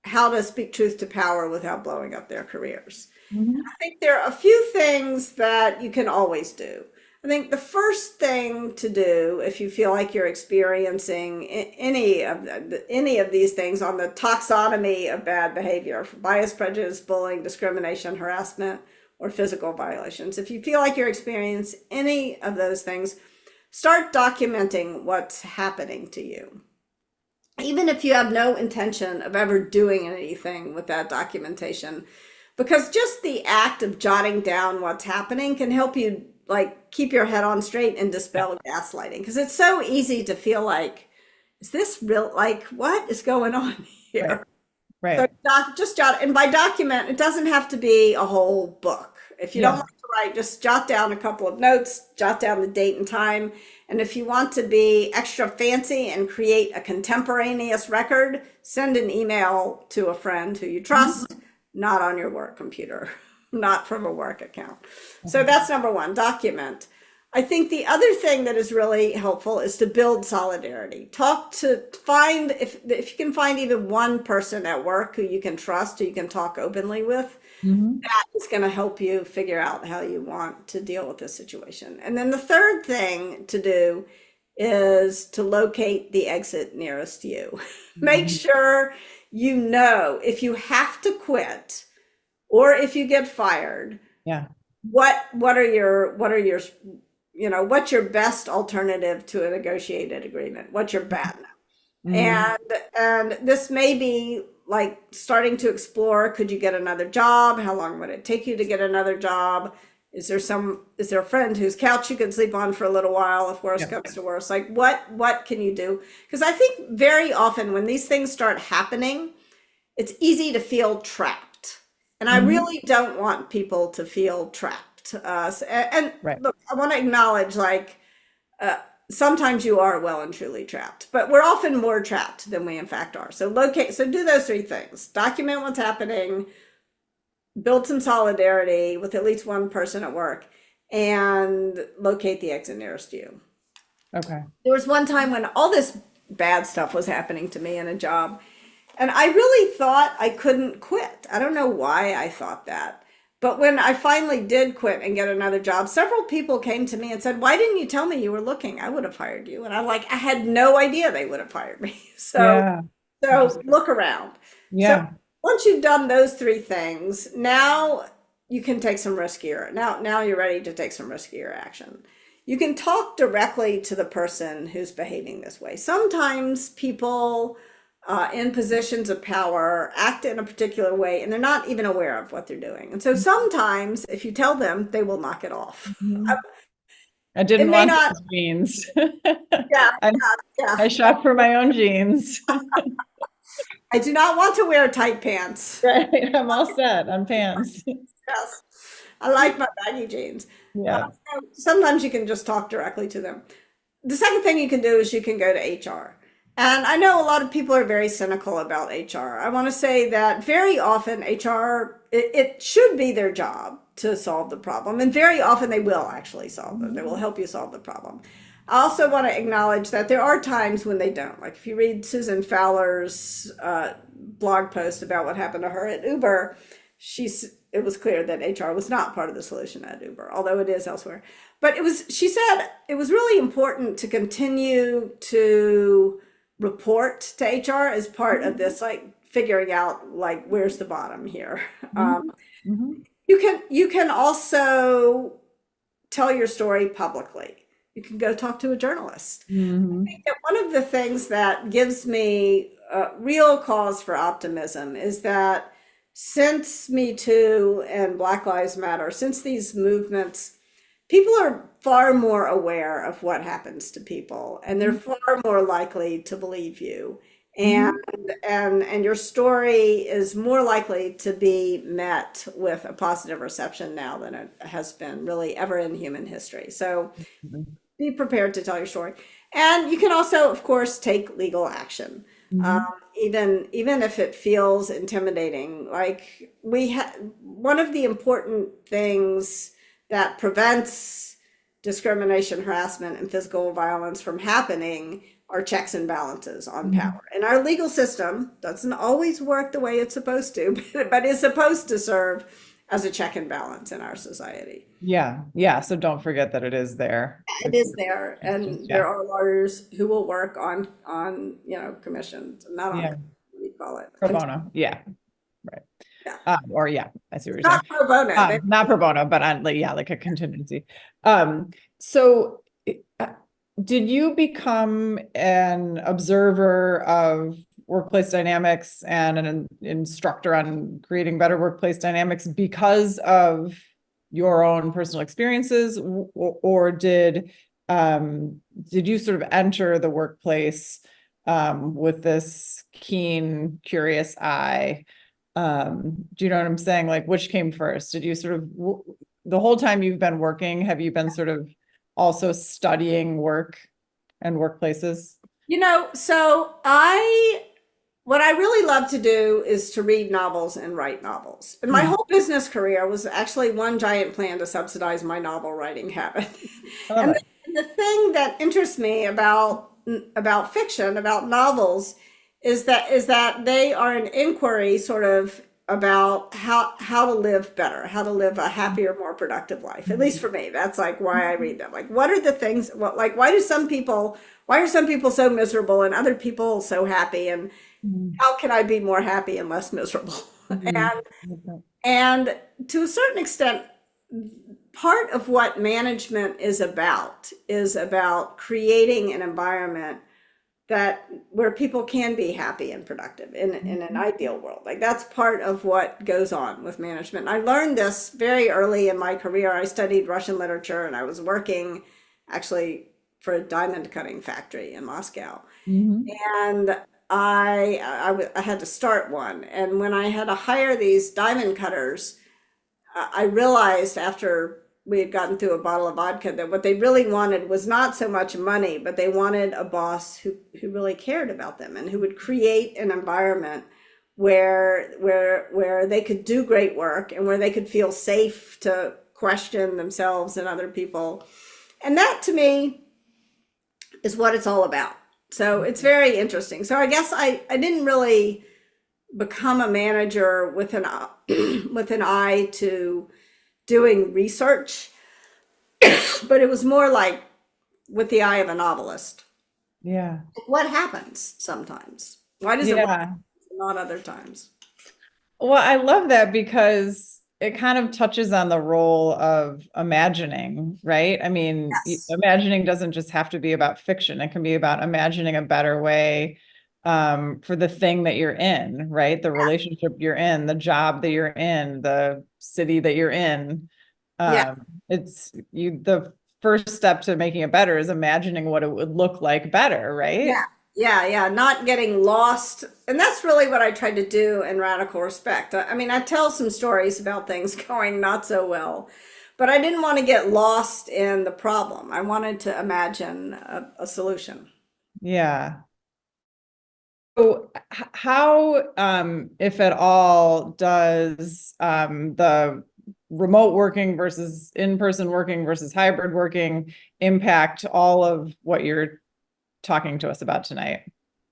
B: how to speak truth to power without blowing up their careers.
C: Mhm.
B: I think there are a few things that you can always do. I think the first thing to do, if you feel like you're experiencing any of these things on the taxonomy of bad behavior, bias, prejudice, bullying, discrimination, harassment, or physical violations, if you feel like you're experiencing any of those things, start documenting what's happening to you. Even if you have no intention of ever doing anything with that documentation, because just the act of jotting down what's happening can help you like keep your head on straight and dispel gaslighting. Because it's so easy to feel like, is this real? Like, what is going on here?
C: Right.
B: So just jot, and by document, it doesn't have to be a whole book. If you don't like to write, just jot down a couple of notes, jot down the date and time. And if you want to be extra fancy and create a contemporaneous record, send an email to a friend who you trust, not on your work computer, not from a work account. So that's number one, document. I think the other thing that is really helpful is to build solidarity. Find, if you can find even one person at work who you can trust, who you can talk openly with, that is going to help you figure out how you want to deal with this situation. And then the third thing to do is to locate the exit nearest you. Make sure you know if you have to quit or if you get fired, what's your best alternative to a negotiated agreement? What's your bad now? And this may be like starting to explore, could you get another job? How long would it take you to get another job? Is there a friend whose couch you can sleep on for a little while if worse comes to worse? Like what can you do? Because I think very often when these things start happening, it's easy to feel trapped. And I really don't want people to feel trapped. Look, I want to acknowledge sometimes you are well and truly trapped, but we're often more trapped than we in fact are. So do those three things: document what's happening, build some solidarity with at least one person at work, and locate the exit nearest you.
C: Okay.
B: There was one time when all this bad stuff was happening to me in a job, and I really thought I couldn't quit. I don't know why I thought that. But when I finally did quit and get another job, several people came to me and said, why didn't you tell me you were looking? I would have hired you. And I had no idea they would have hired me. So look around. So once you've done those three things, now you can take some riskier. Now you're ready to take some riskier action. You can talk directly to the person who's behaving this way. Sometimes people in positions of power act in a particular way and they're not even aware of what they're doing. And so sometimes if you tell them, they will knock it off.
C: I didn't want those jeans. I shop for my own jeans.
B: I do not want to wear tight pants.
C: Right, I'm all set on pants.
B: Yes, I like my baggy jeans. So sometimes you can just talk directly to them. The second thing you can do is you can go to HR. And I know a lot of people are very cynical about HR. I want to say that very often HR, it should be their job to solve the problem. And very often they will actually solve it. They will help you solve the problem. I also want to acknowledge that there are times when they don't. Like if you read Susan Fowler's blog post about what happened to her at Uber, it was clear that HR was not part of the solution at Uber, although it is elsewhere. But she said it was really important to continue to report to HR as part of this, like figuring out like where's the bottom here. You can also tell your story publicly. You can go talk to a journalist. I think that one of the things that gives me real cause for optimism is that since Me Too and Black Lives Matter, since these movements, people are far more aware of what happens to people, and they're far more likely to believe you. And your story is more likely to be met with a positive reception now than it has been really ever in human history. So be prepared to tell your story. And you can also, of course, take legal action. Even if it feels intimidating. Like one of the important things that prevents discrimination, harassment, and physical violence from happening are checks and balances on power. And our legal system doesn't always work the way it's supposed to, but is supposed to serve as a check and balance in our society.
C: Yeah. So don't forget that it is there.
B: It is there, and there are lawyers who will work on commissions, not on what do you call it?
C: Pro bono. Yeah. Right.
B: Yeah.
C: I see what you're saying.
B: Not pro bono.
C: Not pro bono, but on like a contingency. So did you become an observer of workplace dynamics and an instructor on creating better workplace dynamics because of your own personal experiences, or did you sort of enter the workplace with this keen, curious eye? Do you know what I'm saying? Like, which came first? Did you sort of, the whole time you've been working, have you been sort of also studying work and workplaces?
B: So what I really love to do is to read novels and write novels. And my whole business career was actually one giant plan to subsidize my novel writing habit. And the thing that interests me about fiction, about novels, is that they are an inquiry sort of about how to live better, how to live a happier, more productive life. At least for me, that's like why I read them. Like, what are the things? Why are some people so miserable and other people so happy? And how can I be more happy and less miserable? And to a certain extent, part of what management is about creating an environment where people can be happy and productive in an ideal world. Like that's part of what goes on with management. I learned this very early in my career. I studied Russian literature, and I was working actually for a diamond cutting factory in Moscow. And I had to start one. And when I had to hire these diamond cutters, I realized after we had gotten through a bottle of vodka that what they really wanted was not so much money, but they wanted a boss who really cared about them and who would create an environment where they could do great work and where they could feel safe to question themselves and other people. And that to me is what it's all about. So it's very interesting. So I guess I didn't really become a manager with an eye to doing research, but it was more like with the eye of a novelist.
C: Yeah.
B: What happens sometimes? Why does it work, not other times?
C: Well, I love that because it kind of touches on the role of imagining, right? I mean, imagining doesn't just have to be about fiction. It can be about imagining a better way for the thing that you're in, right? The relationship you're in, the job that you're in, the city that you're in. It's the first step to making it better is imagining what it would look like better, right?
B: Yeah. Not getting lost. And that's really what I tried to do in Radical Respect. I mean, I tell some stories about things going not so well, but I didn't want to get lost in the problem. I wanted to imagine a solution.
C: Yeah. how, if at all, does the remote working versus in-person working versus hybrid working impact all of what you're talking to us about tonight?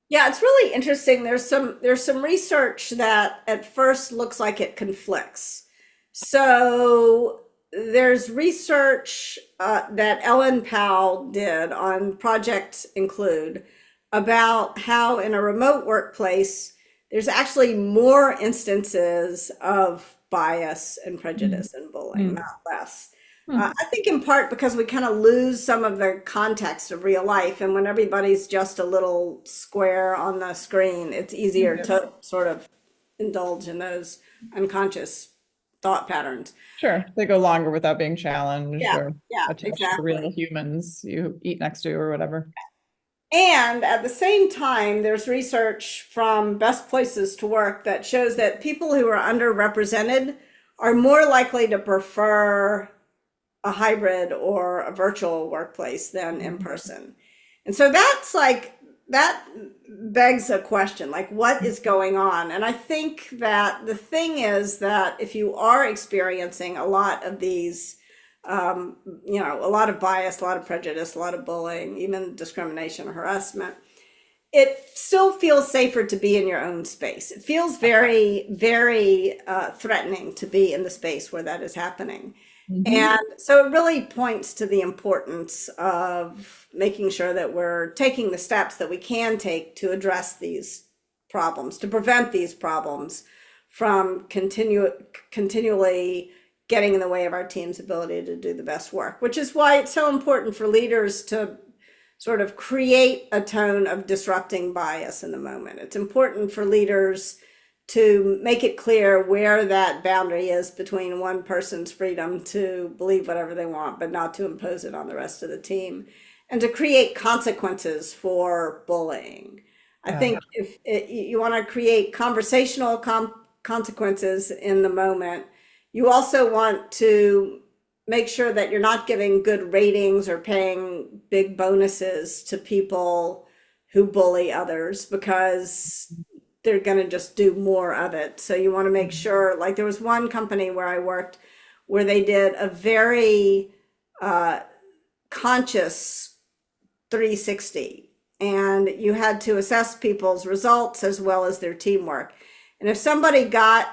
B: Yeah, it's really interesting. There's some research that at first looks like it conflicts. So there's research that Ellen Powell did on Project Include about how in a remote workplace there's actually more instances of bias and prejudice and bullying,
C: Mm.
B: not less.
C: Hmm.
B: I think in part because we kind of lose some of the context of real life, and when everybody's just a little square on the screen, it's easier to sort of indulge in those unconscious thought patterns.
C: Sure, they go longer without being challenged
B: Yeah,
C: or
B: yeah,
C: attached to real
B: exactly.
C: humans you eat next to or whatever.
B: And at the same time, there's research from Best Places to Work that shows that people who are underrepresented are more likely to prefer a hybrid or a virtual workplace than in person. And so that's like, that begs a question, like what is going on? And I think that the thing is that if you are experiencing a lot of these, a lot of bias, a lot of prejudice, a lot of bullying, even discrimination or harassment, it still feels safer to be in your own space. It feels very, very threatening to be in the space where that is happening. And so it really points to the importance of making sure that we're taking the steps that we can take to address these problems, to prevent these problems from continually getting in the way of our team's ability to do the best work, which is why it's so important for leaders to sort of create a tone of disrupting bias in the moment. It's important for leaders to make it clear where that boundary is between one person's freedom to believe whatever they want, but not to impose it on the rest of the team, and to create consequences for bullying. I think if you want to create conversational consequences in the moment, you also want to make sure that you're not giving good ratings or paying big bonuses to people who bully others, because they're going to just do more of it. So you want to make sure, like there was one company where I worked where they did a very conscious 360, and you had to assess people's results as well as their teamwork. And if somebody got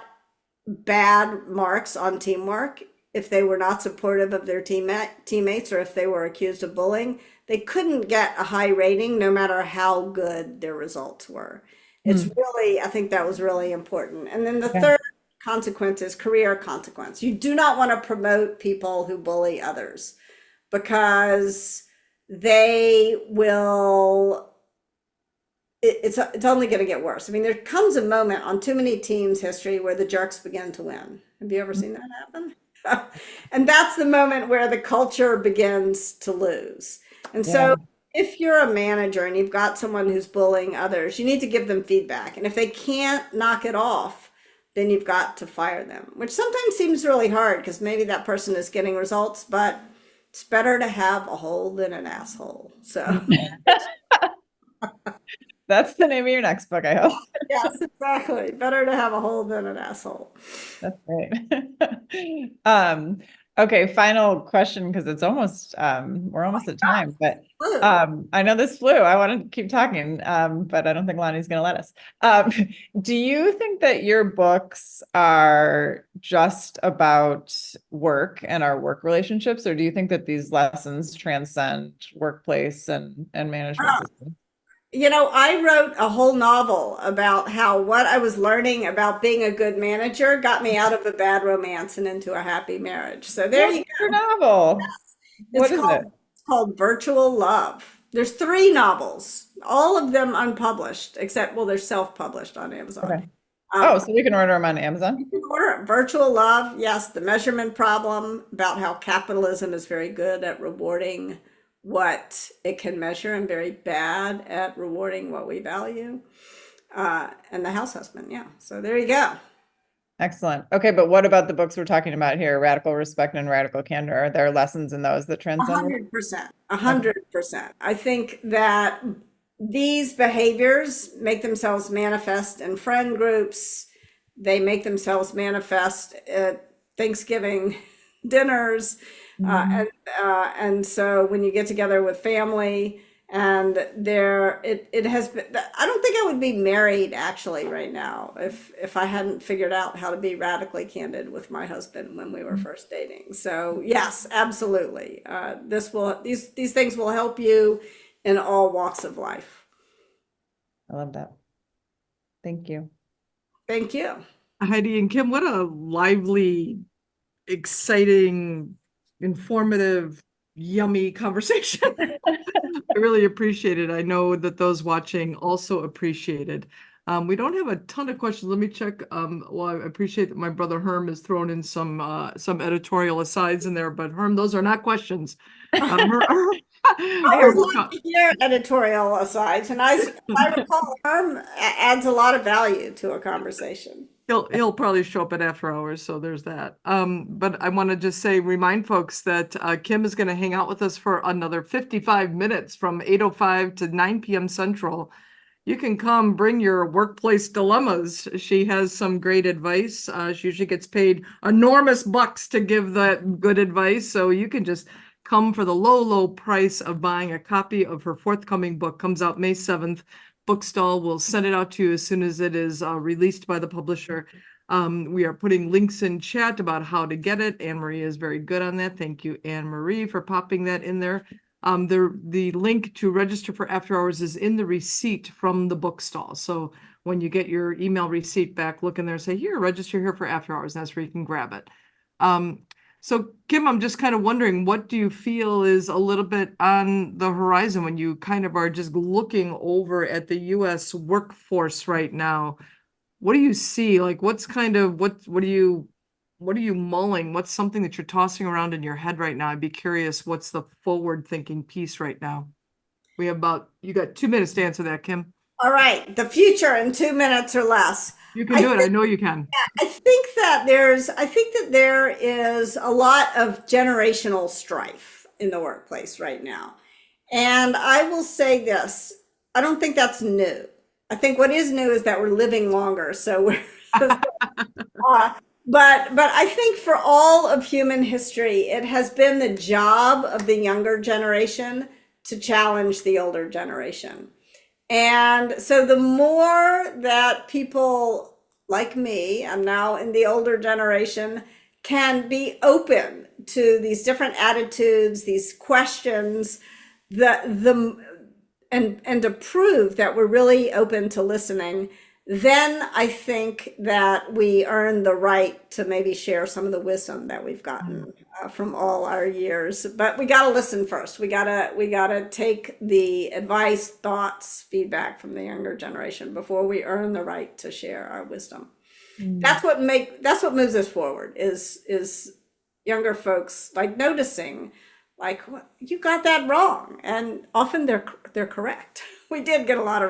B: bad marks on teamwork, if they were not supportive of their teammates, or if they were accused of bullying, they couldn't get a high rating no matter how good their results were. It's really, I think that was really important. And then the third consequence is career consequence. You do not want to promote people who bully others, because they will, it's only going to get worse. I mean, there comes a moment on too many teams' history where the jerks begin to win. Have you ever seen that happen? And that's the moment where the culture begins to lose. And so if you're a manager and you've got someone who's bullying others, you need to give them feedback. And if they can't knock it off, then you've got to fire them, which sometimes seems really hard because maybe that person is getting results, but it's better to have a hole than an asshole. So
C: That's the name of your next book, I hope.
B: yes, exactly. Better to have a hole than an asshole.
C: That's great. Okay, final question, because it's almost we're almost at time, but I know this flew. I want to keep talking, but I don't think Lonnie's gonna let us. Do you think that your books are just about work and our work relationships, or do you think that these lessons transcend workplace and management systems?
B: I wrote a whole novel about how what I was learning about being a good manager got me out of a bad romance and into a happy marriage. So there you go.
C: Your novel. What is it?
B: It's called Virtual Love. There's 3 novels, all of them unpublished, except, well, they're self-published on Amazon.
C: Okay. Oh, so we can order them on Amazon?
B: You can order it. Virtual Love, yes, the measurement problem, about how capitalism is very good at rewarding what it can measure and very bad at rewarding what we value. And The House Husband, yeah. So there you go.
C: Excellent. Okay, but what about the books we're talking about here, Radical Respect and Radical Candor? Are there lessons in those that transcend?
B: 100%. 100%. I think that these behaviors make themselves manifest in friend groups. They make themselves manifest at Thanksgiving dinners. And so when you get together with family, and it has been, I don't think I would be married actually right now if I hadn't figured out how to be radically candid with my husband when we were first dating. So yes, absolutely. These things will help you in all walks of life.
C: I love that. Thank you.
B: Thank you.
A: Heidi and Kim, what a lively, exciting, informative, yummy conversation. I really appreciate it. I know that those watching also appreciated. We don't have a ton of questions. Let me check. Well, I appreciate that my brother Herm has thrown in some editorial asides in there, but Herm, those are not questions.
B: I always like to hear editorial asides, and I recall Herm adds a lot of value to a conversation.
A: He'll probably show up at after hours, so there's that. But I want to just remind folks that Kim is going to hang out with us for another 55 minutes from 8:05 to 9 p.m. Central. You can come bring your workplace dilemmas. She has some great advice. She usually gets paid enormous bucks to give that good advice, so you can just come for the low, low price of buying a copy of her forthcoming book. Comes out May 7th. Bookstall will send it out to you as soon as it is released by the publisher. We are putting links in chat about how to get it. Anne Marie is very good on that. Thank you, Anne Marie, for popping that in there. The link to register for after hours is in the receipt from the bookstall. So when you get your email receipt back, look in there and say, here, register here for after hours. And that's where you can grab it. So Kim, I'm just kind of wondering, what do you feel is a little bit on the horizon when you kind of are just looking over at the US workforce right now? What do you see? Like, what's kind of, what are you mulling? What's something that you're tossing around in your head right now? I'd be curious, what's the forward thinking piece right now? You got 2 minutes to answer that, Kim.
B: All right, the future in 2 minutes or less.
A: You can do it. I know you can.
B: I think that there is a lot of generational strife in the workplace right now. And I will say this, I don't think that's new. I think what is new is that we're living longer. So we're but I think for all of human history, it has been the job of the younger generation to challenge the older generation. And so the more that people like me, I'm now in the older generation, can be open to these different attitudes, these questions, and to prove that we're really open to listening, then I think that we earn the right to maybe share some of the wisdom that we've gotten from all our years. But we got to listen first. We gotta take the advice, thoughts, feedback from the younger generation before we earn the right to share our wisdom. That's what moves us forward is younger folks like noticing, like, you got that wrong, and often they're correct. We did get a lot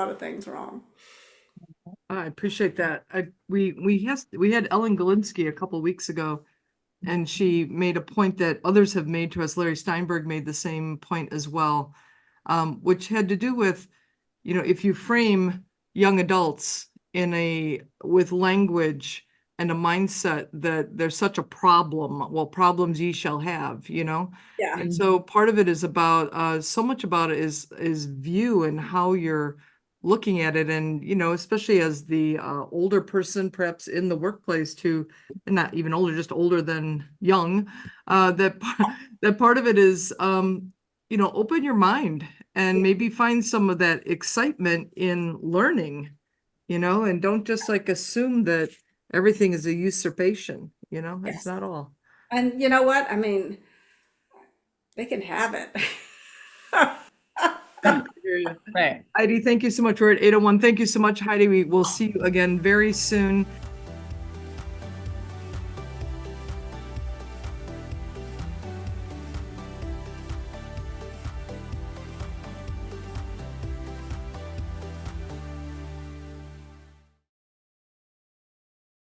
B: of things wrong.
A: I appreciate that. We had Ellen Galinsky a couple weeks ago, and she made a point that others have made to us. Larry Steinberg made the same point as well, which had to do with, if you frame young adults with language and a mindset that there's such a problem, well, problems ye shall have,
B: Yeah.
A: And so part of it is about, so much about it is view and how you're looking at it. And, especially as the older person, perhaps in the workplace too, and not even older, just older than young, that part of it is, open your mind and maybe find some of that excitement in learning, and don't just assume that everything is a usurpation,
B: Yes.
A: It's not all.
B: And you know what? I mean, they can have it.
A: I hear you.
C: Right.
A: Heidi, thank you so much. We're at 8:01. Thank you so much, Heidi. We will see you again very soon.